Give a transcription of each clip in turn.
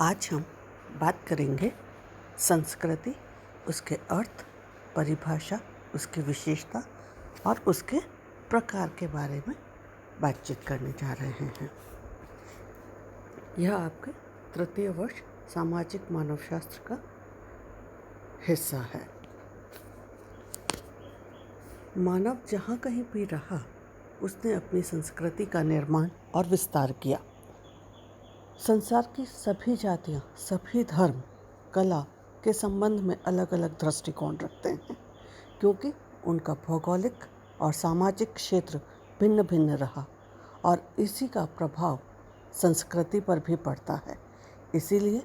आज हम बात करेंगे संस्कृति, उसके अर्थ, परिभाषा, उसकी विशेषता और उसके प्रकार के बारे में बातचीत करने जा रहे हैं। यह आपके तृतीय वर्ष सामाजिक मानवशास्त्र का हिस्सा है। मानव जहाँ कहीं भी रहा, उसने अपनी संस्कृति का निर्माण और विस्तार किया। संसार की सभी जातियाँ, सभी धर्म, कला के संबंध में अलग अलग दृष्टिकोण रखते हैं, क्योंकि उनका भौगोलिक और सामाजिक क्षेत्र भिन्न भिन्न रहा और इसी का प्रभाव संस्कृति पर भी पड़ता है। इसीलिए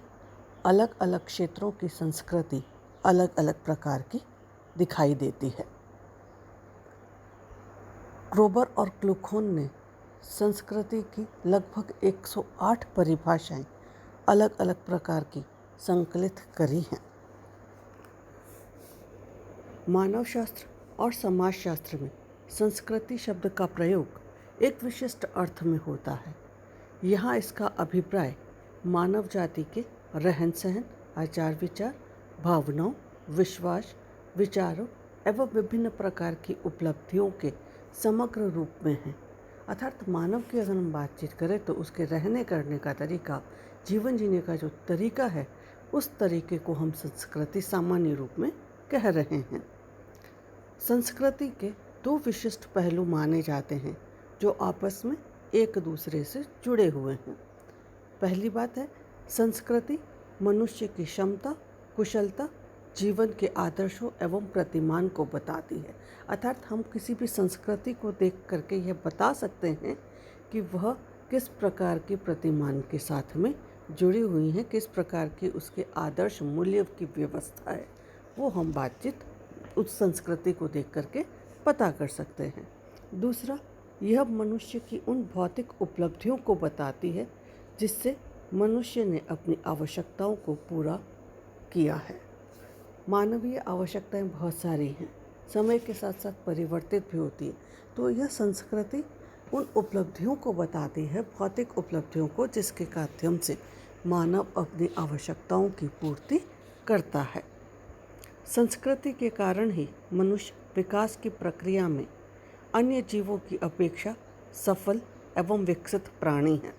अलग अलग क्षेत्रों की संस्कृति अलग अलग प्रकार की दिखाई देती है। ग्रोबर और क्लूखोन ने संस्कृति की लगभग 108 परिभाषाएं अलग अलग प्रकार की संकलित करी हैं। मानवशास्त्र और समाजशास्त्र में संस्कृति शब्द का प्रयोग एक विशिष्ट अर्थ में होता है। यहाँ इसका अभिप्राय मानव जाति के रहन सहन, आचार विचार, भावनाओं, विश्वास, विचारों एवं विभिन्न प्रकार की उपलब्धियों के समग्र रूप में है। अर्थात मानव की अगर हम बातचीत करें तो उसके रहने करने का तरीका, जीवन जीने का जो तरीका है, उस तरीके को हम संस्कृति सामान्य रूप में कह रहे हैं। संस्कृति के दो विशिष्ट पहलू माने जाते हैं जो आपस में एक दूसरे से जुड़े हुए हैं। पहली बात है, संस्कृति मनुष्य की क्षमता, कुशलता, जीवन के आदर्शों एवं प्रतिमान को बताती है। अर्थात हम किसी भी संस्कृति को देख करके यह बता सकते हैं कि वह किस प्रकार के प्रतिमान के साथ में जुड़ी हुई है, किस प्रकार की उसके आदर्श मूल्य की व्यवस्था है। वो हम बातचीत उस संस्कृति को देख करके पता कर सकते हैं। दूसरा, यह मनुष्य की उन भौतिक उपलब्धियों को बताती है जिससे मनुष्य ने अपनी आवश्यकताओं को पूरा किया है। मानवीय आवश्यकताएं बहुत सारी हैं, समय के साथ साथ परिवर्तित भी होती है। तो यह संस्कृति उन उपलब्धियों को बताती है, भौतिक उपलब्धियों को, जिसके माध्यम से मानव अपनी आवश्यकताओं की पूर्ति करता है। संस्कृति के कारण ही मनुष्य विकास की प्रक्रिया में अन्य जीवों की अपेक्षा सफल एवं विकसित प्राणी है।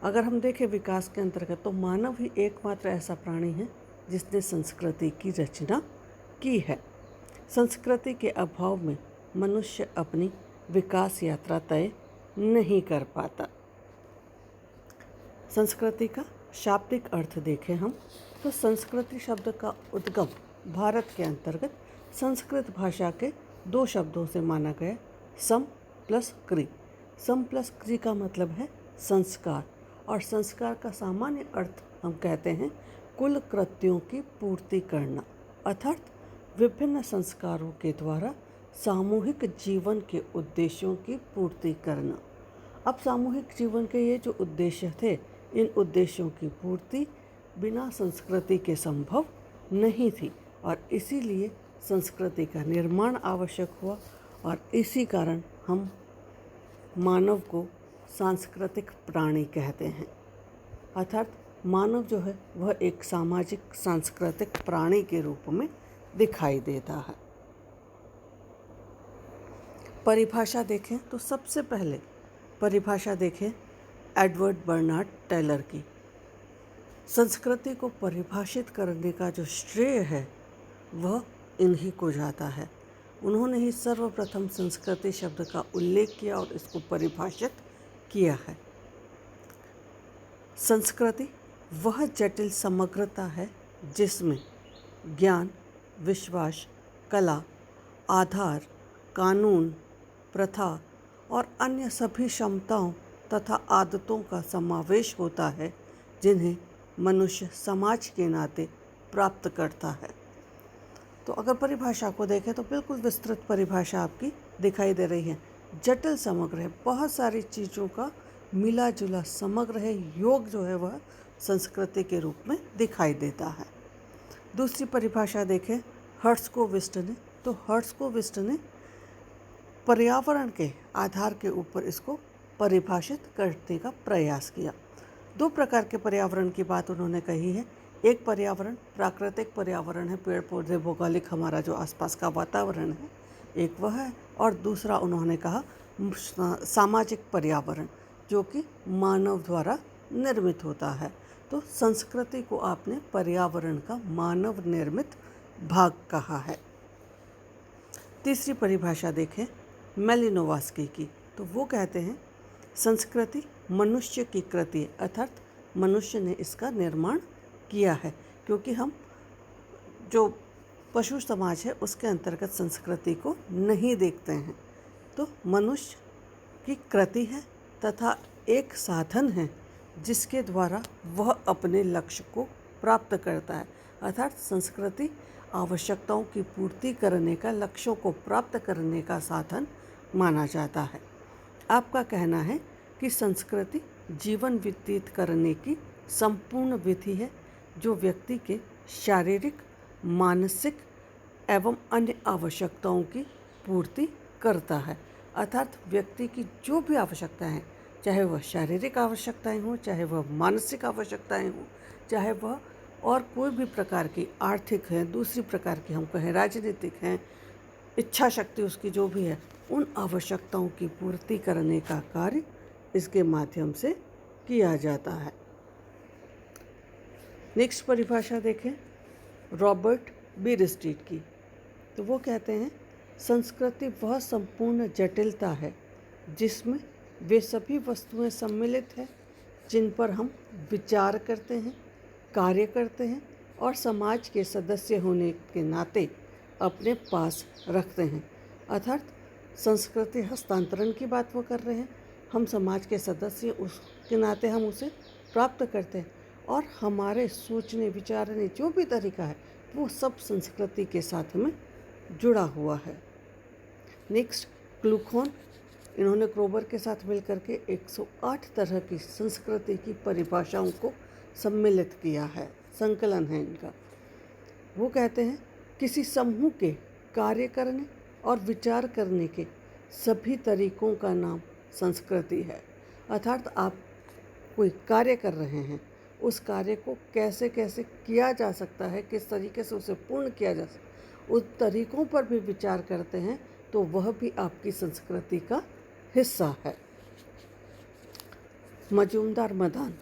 अगर हम देखें विकास के अंतर्गत, तो मानव ही एकमात्र ऐसा प्राणी है जिसने संस्कृति की रचना की है। संस्कृति के अभाव में मनुष्य अपनी विकास यात्रा तय नहीं कर पाता। संस्कृति का शाब्दिक अर्थ देखें हम, तो संस्कृति शब्द का उद्गम भारत के अंतर्गत संस्कृत भाषा के दो शब्दों से माना गया, सम प्लस क्रि। सम प्लस क्रि का मतलब है संस्कार, और संस्कार का सामान्य अर्थ हम कहते हैं कुल कृत्यों की पूर्ति करना, अर्थात विभिन्न संस्कारों के द्वारा सामूहिक जीवन के उद्देश्यों की पूर्ति करना। अब सामूहिक जीवन के ये जो उद्देश्य थे, इन उद्देश्यों की पूर्ति बिना संस्कृति के संभव नहीं थी और इसीलिए संस्कृति का निर्माण आवश्यक हुआ। और इसी कारण हम मानव को सांस्कृतिक प्राणी कहते हैं। अर्थात मानव जो है वह एक सामाजिक सांस्कृतिक प्राणी के रूप में दिखाई देता है। परिभाषा देखें तो सबसे पहले परिभाषा देखें एडवर्ड बर्नार्ड टेलर की। संस्कृति को परिभाषित करने का जो श्रेय है वह इन्हीं को जाता है। उन्होंने ही सर्वप्रथम संस्कृति शब्द का उल्लेख किया और इसको परिभाषित किया है। संस्कृति वह जटिल समग्रता है जिसमें ज्ञान, विश्वास, कला, आधार, कानून, प्रथा और अन्य सभी क्षमताओं तथा आदतों का समावेश होता है जिन्हें मनुष्य समाज के नाते प्राप्त करता है। तो अगर परिभाषा को देखें तो बिल्कुल विस्तृत परिभाषा आपकी दिखाई दे रही है। जटिल समग्र है, बहुत सारी चीज़ों का मिला जुला समग्र है, योग जो है वह संस्कृति के रूप में दिखाई देता है। दूसरी परिभाषा देखें हर्ट्ज़कोविस्ट ने, तो हर्ट्ज़कोविस्ट ने पर्यावरण के आधार के ऊपर इसको परिभाषित करने का प्रयास किया। दो प्रकार के पर्यावरण की बात उन्होंने कही है। एक पर्यावरण प्राकृतिक पर्यावरण है, पेड़ पौधे, भौगोलिक हमारा जो आसपास का वातावरण है, एक वह है। और दूसरा उन्होंने कहा सामाजिक पर्यावरण, जो कि मानव द्वारा निर्मित होता है। तो संस्कृति को आपने पर्यावरण का मानव निर्मित भाग कहा है। तीसरी परिभाषा देखें मेलिनोवस्की की, तो वो कहते हैं संस्कृति मनुष्य की कृति है, अर्थात मनुष्य ने इसका निर्माण किया है, क्योंकि हम जो पशु समाज है उसके अंतर्गत संस्कृति को नहीं देखते हैं। तो मनुष्य की कृति है तथा एक साधन है जिसके द्वारा वह अपने लक्ष्य को प्राप्त करता है, अर्थात संस्कृति आवश्यकताओं की पूर्ति करने का, लक्ष्यों को प्राप्त करने का साधन माना जाता है। आपका कहना है कि संस्कृति जीवन व्यतीत करने की संपूर्ण विधि है जो व्यक्ति के शारीरिक, मानसिक एवं अन्य आवश्यकताओं की पूर्ति करता है, अर्थात व्यक्ति की जो भी आवश्यकताएं हैं, चाहे वह शारीरिक आवश्यकताएं हों, चाहे वह मानसिक आवश्यकताएं हों, चाहे वह और कोई भी प्रकार की आर्थिक है, दूसरी प्रकार की हम कहें राजनीतिक हैं, इच्छा शक्ति उसकी जो भी है, उन आवश्यकताओं की पूर्ति करने का कार्य इसके माध्यम से किया जाता है। नेक्स्ट परिभाषा देखें रॉबर्ट बीरस्टीट की, तो वो कहते हैं संस्कृति वह संपूर्ण जटिलता है जिसमें वे सभी वस्तुएं सम्मिलित हैं जिन पर हम विचार करते हैं, कार्य करते हैं और समाज के सदस्य होने के नाते अपने पास रखते हैं। अर्थात संस्कृति हस्तांतरण की बात वो कर रहे हैं, हम समाज के सदस्य उसके नाते हम उसे प्राप्त करते हैं और हमारे सोचने विचारने जो भी तरीका है वो सब संस्कृति के साथ में जुड़ा हुआ है। नेक्स्ट क्लूखोन, इन्होंने क्रोबर के साथ मिलकर के 108 तरह की संस्कृति की परिभाषाओं को सम्मिलित किया है, संकलन है इनका। वो कहते हैं किसी समूह के कार्य करने और विचार करने के सभी तरीकों का नाम संस्कृति है। अर्थात आप कोई कार्य कर रहे हैं, उस कार्य को कैसे कैसे किया जा सकता है, किस तरीके से उसे पूर्ण किया जा सकता है, उन तरीकों पर भी विचार करते हैं तो वह भी आपकी संस्कृति का हिस्सा है। मजूमदार मदान,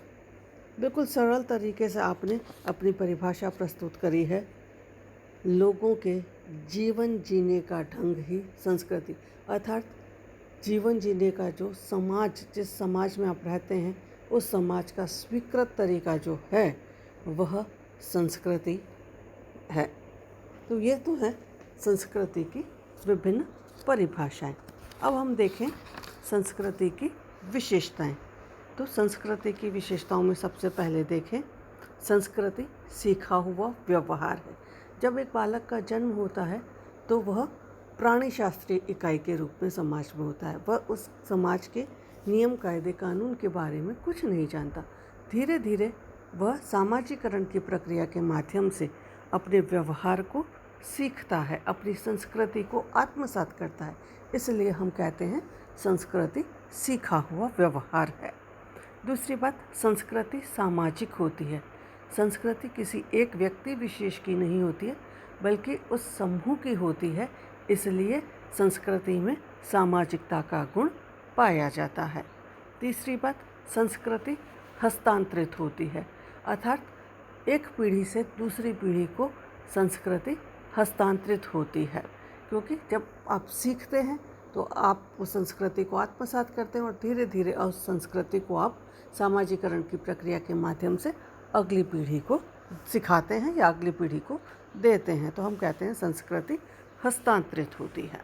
बिल्कुल सरल तरीके से आपने अपनी परिभाषा प्रस्तुत करी है। लोगों के जीवन जीने का ढंग ही संस्कृति, अर्थात जीवन जीने का जो समाज, जिस समाज में आप रहते हैं उस समाज का स्वीकृत तरीका जो है वह संस्कृति है। तो ये तो है संस्कृति की विभिन्न परिभाषाएं। अब हम देखें संस्कृति की विशेषताएं। तो संस्कृति की विशेषताओं में सबसे पहले देखें संस्कृति सीखा हुआ व्यवहार है। जब एक बालक का जन्म होता है तो वह प्राणी शास्त्रीय इकाई के रूप में समाज में होता है। वह उस समाज के नियम, कायदे, कानून के बारे में कुछ नहीं जानता। धीरे धीरे वह सामाजिकरण की प्रक्रिया के माध्यम से अपने व्यवहार को सीखता है, अपनी संस्कृति को आत्मसात करता है। इसलिए हम कहते हैं संस्कृति सीखा हुआ व्यवहार है। दूसरी बात, संस्कृति सामाजिक होती है। संस्कृति किसी एक व्यक्ति विशेष की नहीं होती है बल्कि उस समूह की होती है, इसलिए संस्कृति में सामाजिकता का गुण पाया जाता है। तीसरी बात, संस्कृति हस्तांतरित होती है, अर्थात एक पीढ़ी से दूसरी पीढ़ी को संस्कृति हस्तांतरित होती है, क्योंकि जब आप सीखते हैं तो आप उस संस्कृति को आत्मसात करते हैं और धीरे धीरे उस संस्कृति को आप सामाजिकरण की प्रक्रिया के माध्यम से अगली पीढ़ी को सिखाते हैं या अगली पीढ़ी को देते हैं। तो हम कहते हैं संस्कृति हस्तांतरित होती है।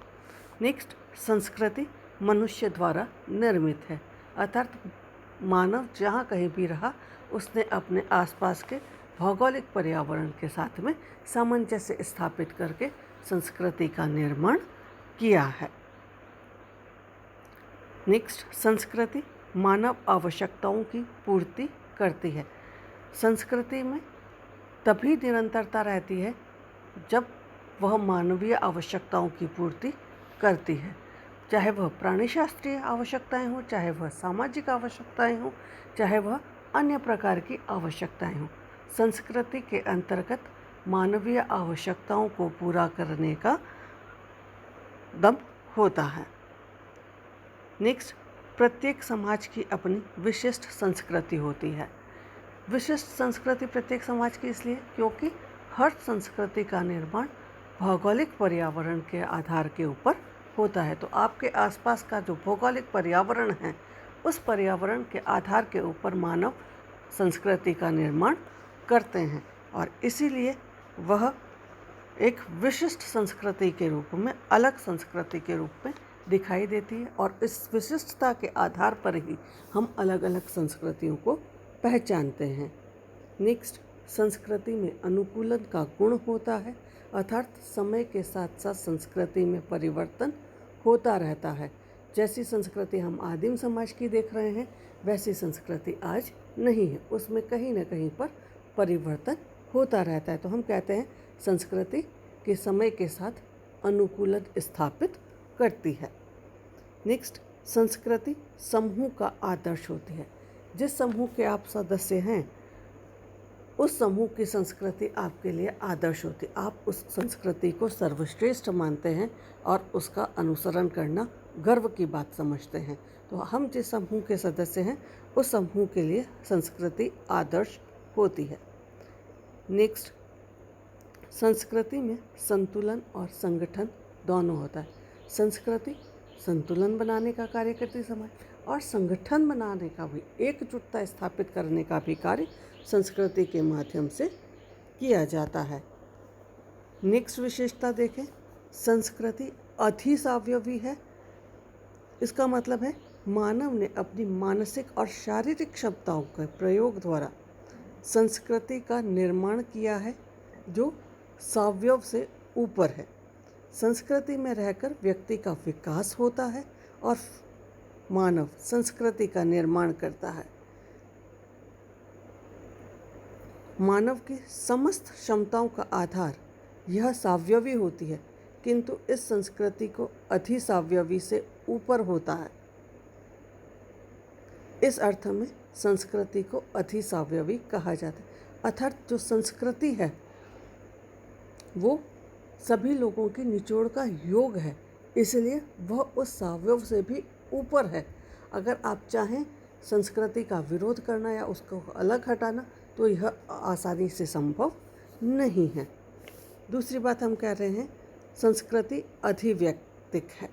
नेक्स्ट, संस्कृति मनुष्य द्वारा निर्मित है, अर्थात मानव जहाँ कहीं भी रहा उसने अपने आसपास के भौगोलिक पर्यावरण के साथ में सामंजस्य स्थापित करके संस्कृति का निर्माण किया है। नेक्स्ट, संस्कृति मानव आवश्यकताओं की पूर्ति करती है। संस्कृति में तभी निरंतरता रहती है जब वह मानवीय आवश्यकताओं की पूर्ति करती है, चाहे वह प्राणी शास्त्रीय आवश्यकताएं हों, चाहे वह सामाजिक आवश्यकताएं हों, चाहे वह अन्य प्रकार की आवश्यकताएं हों। संस्कृति के अंतर्गत मानवीय आवश्यकताओं को पूरा करने का दम होता है। नेक्स्ट, प्रत्येक समाज की अपनी विशिष्ट संस्कृति होती है। विशिष्ट संस्कृति प्रत्येक समाज की इसलिए क्योंकि हर संस्कृति का निर्माण भौगोलिक पर्यावरण के आधार के ऊपर होता है। तो आपके आसपास का जो भौगोलिक पर्यावरण है, उस पर्यावरण के आधार के ऊपर मानव संस्कृति का निर्माण करते हैं और इसीलिए वह एक विशिष्ट संस्कृति के रूप में, अलग संस्कृति के रूप में दिखाई देती है और इस विशिष्टता के आधार पर ही हम अलग अलग संस्कृतियों को पहचानते हैं। नेक्स्ट, संस्कृति में अनुकूलन का गुण होता है, अर्थात समय के साथ साथ संस्कृति में परिवर्तन होता रहता है। जैसी संस्कृति हम आदिम समाज की देख रहे हैं, वैसी संस्कृति आज नहीं है, उसमें कहीं ना कहीं पर परिवर्तन होता रहता है। तो हम कहते हैं संस्कृति के समय के साथ अनुकूलन स्थापित करती है। नेक्स्ट, संस्कृति समूह का आदर्श होती है। जिस समूह के आप सदस्य हैं, उस समूह की संस्कृति आपके लिए आदर्श होती है। आप उस संस्कृति को सर्वश्रेष्ठ मानते हैं और उसका अनुसरण करना गर्व की बात समझते हैं। तो हम जिस समूह के सदस्य हैं, उस समूह के लिए संस्कृति आदर्श होती है। नेक्स्ट, संस्कृति में संतुलन और संगठन दोनों होता है। संस्कृति संतुलन बनाने का कार्य करती है समाज, और संगठन बनाने का भी, एकजुटता स्थापित करने का भी कार्य संस्कृति के माध्यम से किया जाता है। नेक्स्ट विशेषता देखें, संस्कृति अधिसावयवी है। इसका मतलब है मानव ने अपनी मानसिक और शारीरिक क्षमताओं के प्रयोग द्वारा संस्कृति का निर्माण किया है जो सावयव से ऊपर है। संस्कृति में रहकर व्यक्ति का विकास होता है और मानव संस्कृति का निर्माण करता है। मानव की समस्त क्षमताओं का आधार यह सावयवी होती है, किंतु इस संस्कृति को अधिसावयवी से ऊपर होता है। इस अर्थ में संस्कृति को अधिसावयवी कहा जाता है, अर्थात जो संस्कृति है वो सभी लोगों की निचोड़ का योग है, इसलिए वह उस सावयव से भी ऊपर है। अगर आप चाहें संस्कृति का विरोध करना या उसको अलग हटाना, तो यह आसानी से संभव नहीं है। दूसरी बात हम कह रहे हैं, संस्कृति अधिवैयक्तिक है,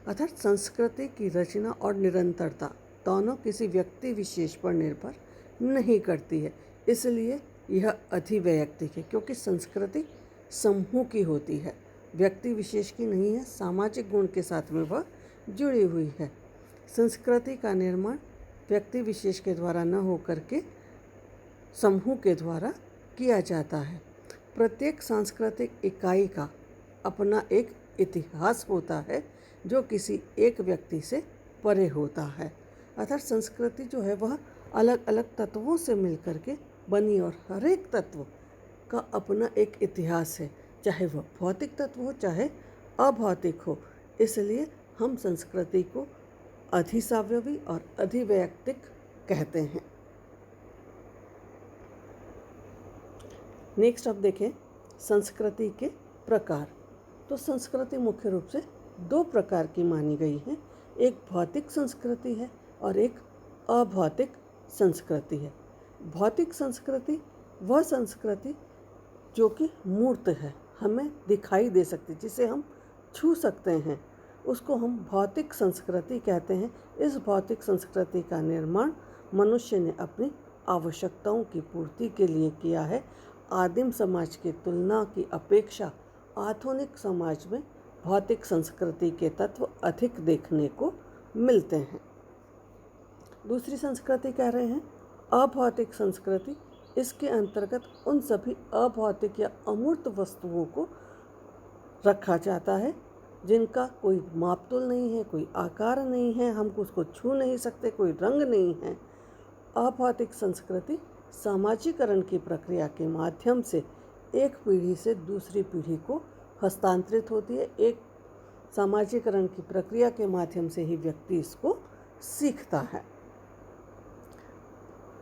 अर्थात संस्कृति की रचना और निरंतरता दोनों किसी व्यक्ति विशेष पर निर्भर नहीं करती है, इसलिए यह अधिवैयक्तिक है। क्योंकि संस्कृति समूह की होती है, व्यक्ति विशेष की नहीं है, सामाजिक गुण के साथ में वह जुड़ी हुई है। संस्कृति का निर्माण व्यक्ति विशेष के द्वारा न होकर के समूह के द्वारा किया जाता है। प्रत्येक सांस्कृतिक इकाई का अपना एक इतिहास होता है जो किसी एक व्यक्ति से परे होता है, अर्थात संस्कृति जो है वह अलग अलग तत्वों से मिलकर के बनी और हर एक तत्व का अपना एक इतिहास है, चाहे वह भौतिक तत्व हो चाहे अभौतिक हो। इसलिए हम संस्कृति को अधिसावयवी और अधिवैयक्तिक कहते हैं। नेक्स्ट अब देखें संस्कृति के प्रकार। तो संस्कृति मुख्य रूप से दो प्रकार की मानी गई है, एक भौतिक संस्कृति है और एक अभौतिक संस्कृति है। भौतिक संस्कृति वह संस्कृति जो कि मूर्त है, हमें दिखाई दे सकती, जिसे हम छू सकते हैं, उसको हम भौतिक संस्कृति कहते हैं। इस भौतिक संस्कृति का निर्माण मनुष्य ने अपनी आवश्यकताओं की पूर्ति के लिए किया है। आदिम समाज की तुलना की अपेक्षा आधुनिक समाज में भौतिक संस्कृति के तत्व अधिक देखने को मिलते हैं। दूसरी संस्कृति कह रहे हैं अभौतिक संस्कृति। इसके अंतर्गत उन सभी अभौतिक या अमूर्त वस्तुओं को रखा जाता है जिनका कोई मापतोल नहीं है, कोई आकार नहीं है, हम उसको छू नहीं सकते, कोई रंग नहीं है। अभौतिक संस्कृति सामाजिकरण की प्रक्रिया के माध्यम से एक पीढ़ी से दूसरी पीढ़ी को हस्तांतरित होती है। एक सामाजिकरण की प्रक्रिया के माध्यम से ही व्यक्ति इसको सीखता है।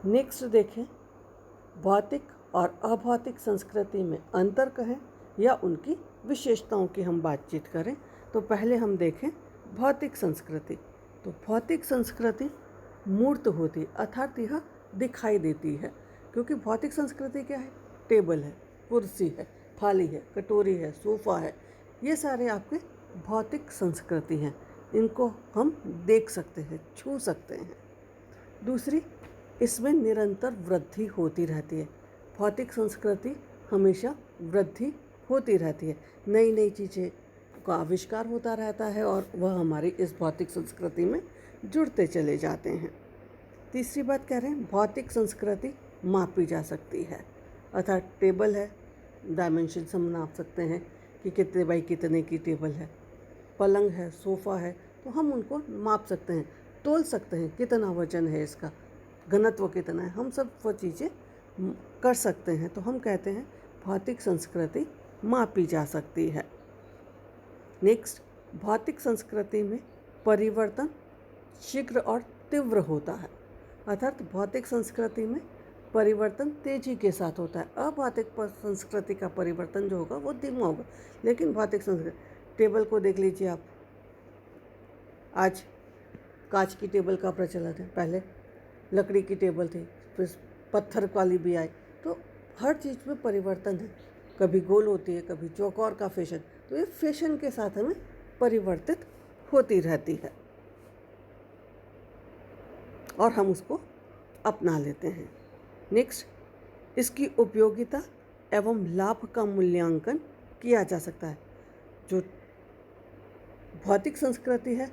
नेक्स्ट देखें, भौतिक और अभौतिक संस्कृति में अंतर कहें या उनकी विशेषताओं की हम बातचीत करें तो पहले हम देखें भौतिक संस्कृति। तो भौतिक संस्कृति मूर्त होती अर्थात यह दिखाई देती है, क्योंकि भौतिक संस्कृति क्या है? टेबल है, कुर्सी है, थाली है, कटोरी है, सोफ़ा है, ये सारे आपके भौतिक संस्कृति हैं। इनको हम देख सकते हैं, छू सकते हैं। दूसरी, इसमें निरंतर वृद्धि होती रहती है। भौतिक संस्कृति हमेशा वृद्धि होती रहती है, नई नई चीज़ें का आविष्कार होता रहता है और वह हमारी इस भौतिक संस्कृति में जुड़ते चले जाते हैं। तीसरी बात कह रहे हैं, भौतिक संस्कृति मापी जा सकती है, अर्थात टेबल है, डायमेंशन हम नाप सकते हैं कि कितने बाई कितने की टेबल है। पलंग है, सोफ़ा है, तो हम उनको माप सकते हैं, तोल सकते हैं, कितना वजन है इसका, घनत्व कितना है, हम सब वो चीज़ें कर सकते हैं। तो हम कहते हैं भौतिक संस्कृति मापी जा सकती है। नेक्स्ट, भौतिक संस्कृति में परिवर्तन शीघ्र और तीव्र होता है, अर्थात भौतिक संस्कृति में परिवर्तन तेजी के साथ होता है। अभौतिक संस्कृति का परिवर्तन जो होगा वो धीमा होगा, लेकिन भौतिक संस्कृति, टेबल को देख लीजिए आप, आज कांच की टेबल का प्रचलन है, पहले लकड़ी की टेबल थी, फिर पत्थर वाली भी आई। तो हर चीज़ में परिवर्तन है, कभी गोल होती है, कभी चौकोर का फैशन, तो ये फैशन के साथ हमें परिवर्तित होती रहती है और हम उसको अपना लेते हैं। नेक्स्ट, इसकी उपयोगिता एवं लाभ का मूल्यांकन किया जा सकता है। जो भौतिक संस्कृति है,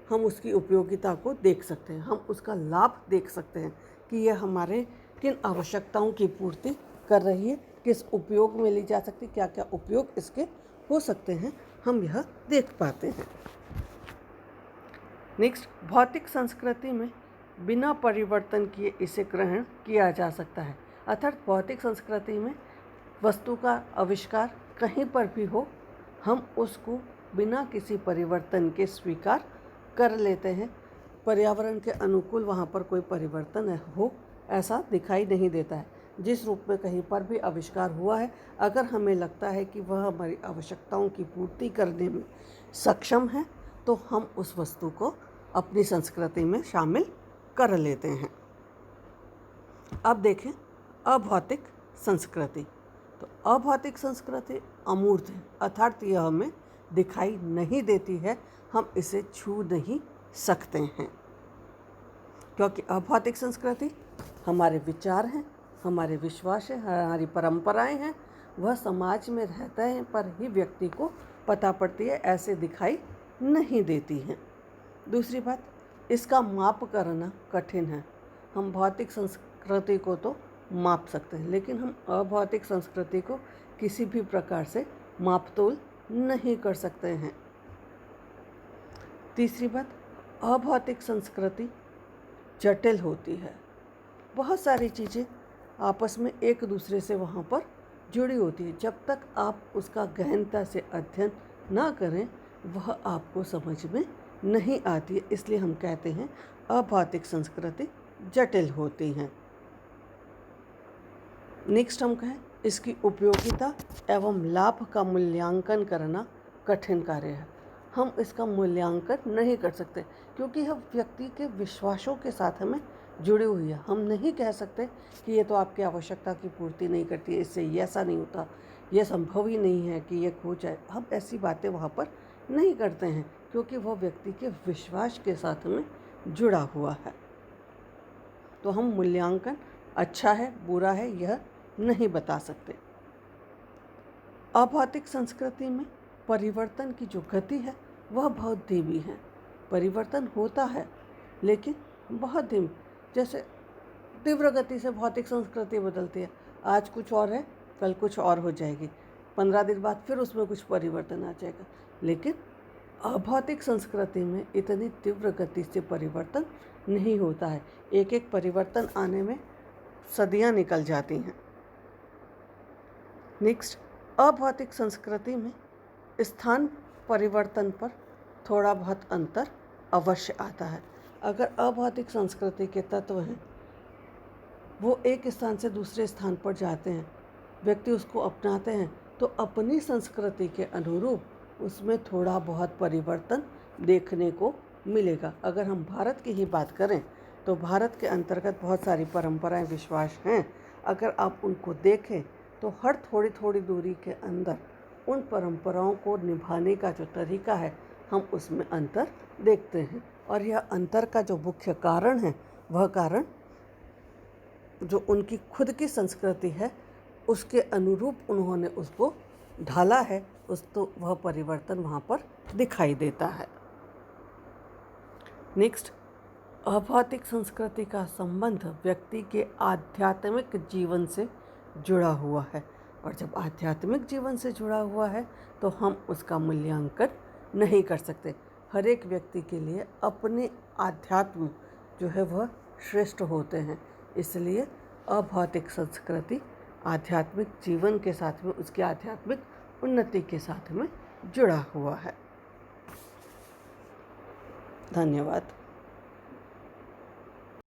हम उसकी उपयोगिता को देख सकते हैं, हम उसका लाभ देख सकते हैं कि यह हमारे किन आवश्यकताओं की पूर्ति कर रही है, किस उपयोग में ली जा सकती, क्या क्या उपयोग इसके हो सकते हैं, हम यह देख पाते हैं। नेक्स्ट, भौतिक संस्कृति में बिना परिवर्तन किए इसे ग्रहण किया जा सकता है, अर्थात भौतिक संस्कृति में वस्तु का आविष्कार कहीं पर भी हो, हम उसको बिना किसी परिवर्तन के स्वीकार कर लेते हैं। पर्यावरण के अनुकूल वहाँ पर कोई परिवर्तन हो ऐसा दिखाई नहीं देता है। जिस रूप में कहीं पर भी आविष्कार हुआ है, अगर हमें लगता है कि वह हमारी आवश्यकताओं की पूर्ति करने में सक्षम है, तो हम उस वस्तु को अपनी संस्कृति में शामिल कर लेते हैं। अब देखें अभौतिक संस्कृति। तो अभौतिक संस्कृति अमूर्त है, अर्थात यह हमें दिखाई नहीं देती है, हम इसे छू नहीं सकते हैं, क्योंकि अभौतिक संस्कृति हमारे विचार हैं, हमारे विश्वास हैं, हमारी परंपराएं हैं, वह समाज में रहते हैं पर ही व्यक्ति को पता पड़ती है, ऐसे दिखाई नहीं देती हैं। दूसरी बात, इसका माप करना कठिन है। हम भौतिक संस्कृति को तो माप सकते हैं, लेकिन हम अभौतिक संस्कृति को किसी भी प्रकार से माप तोल नहीं कर सकते हैं। तीसरी बात, अभौतिक संस्कृति जटिल होती है, बहुत सारी चीज़ें आपस में एक दूसरे से वहाँ पर जुड़ी होती है। जब तक आप उसका गहनता से अध्ययन ना करें, वह आपको समझ में नहीं आती है, इसलिए हम कहते हैं अभौतिक संस्कृति जटिल होती हैं। नेक्स्ट हम कहें, इसकी उपयोगिता एवं लाभ का मूल्यांकन करना कठिन कार्य है। हम इसका मूल्यांकन नहीं कर सकते, क्योंकि यह व्यक्ति के विश्वासों के साथ हमें जुड़ी हुई है। हम नहीं कह सकते कि ये तो आपकी आवश्यकता की पूर्ति नहीं करती है, इससे ये ऐसा नहीं होता, यह संभव ही नहीं है कि ये खो जाए। हम ऐसी बातें वहाँ पर नहीं करते हैं, क्योंकि वह व्यक्ति के विश्वास के साथ में जुड़ा हुआ है। तो हम मूल्यांकन अच्छा है बुरा है यह नहीं बता सकते। अभौतिक संस्कृति में परिवर्तन की जो गति है वह बहुत धीमी है। परिवर्तन होता है लेकिन बहुत धीमी, जैसे तीव्र गति से भौतिक संस्कृति बदलती है। आज कुछ और है, कल कुछ और हो जाएगी, 15 दिन बाद फिर उसमें कुछ परिवर्तन आ जाएगा। लेकिन अभौतिक संस्कृति में इतनी तीव्र गति से परिवर्तन नहीं होता है, एक एक परिवर्तन आने में सदियां निकल जाती हैं। नेक्स्ट, अभौतिक संस्कृति में स्थान परिवर्तन पर थोड़ा बहुत अंतर अवश्य आता है। अगर अभौतिक संस्कृति के तत्व हैं वो एक स्थान से दूसरे स्थान पर जाते हैं, व्यक्ति उसको अपनाते हैं, तो अपनी संस्कृति के अनुरूप उसमें थोड़ा बहुत परिवर्तन देखने को मिलेगा। अगर हम भारत की ही बात करें तो भारत के अंतर्गत बहुत सारी परंपराएं, विश्वास हैं। अगर आप उनको देखें तो हर थोड़ी थोड़ी दूरी के अंदर उन परंपराओं को निभाने का जो तरीका है, हम उसमें अंतर देखते हैं। और यह अंतर का जो मुख्य कारण है, वह कारण जो उनकी खुद की संस्कृति है उसके अनुरूप उन्होंने उसको ढाला है, तो वह परिवर्तन वहाँ पर दिखाई देता है। नेक्स्ट, अभौतिक संस्कृति का संबंध व्यक्ति के आध्यात्मिक जीवन से जुड़ा हुआ है, और जब आध्यात्मिक जीवन से जुड़ा हुआ है तो हम उसका मूल्यांकन नहीं कर सकते। हर एक व्यक्ति के लिए अपने आध्यात्म जो है वह श्रेष्ठ होते हैं, इसलिए अभौतिक संस्कृति आध्यात्मिक जीवन के साथ में, उसकी आध्यात्मिक उन्नति के साथ में जुड़ा हुआ है। धन्यवाद।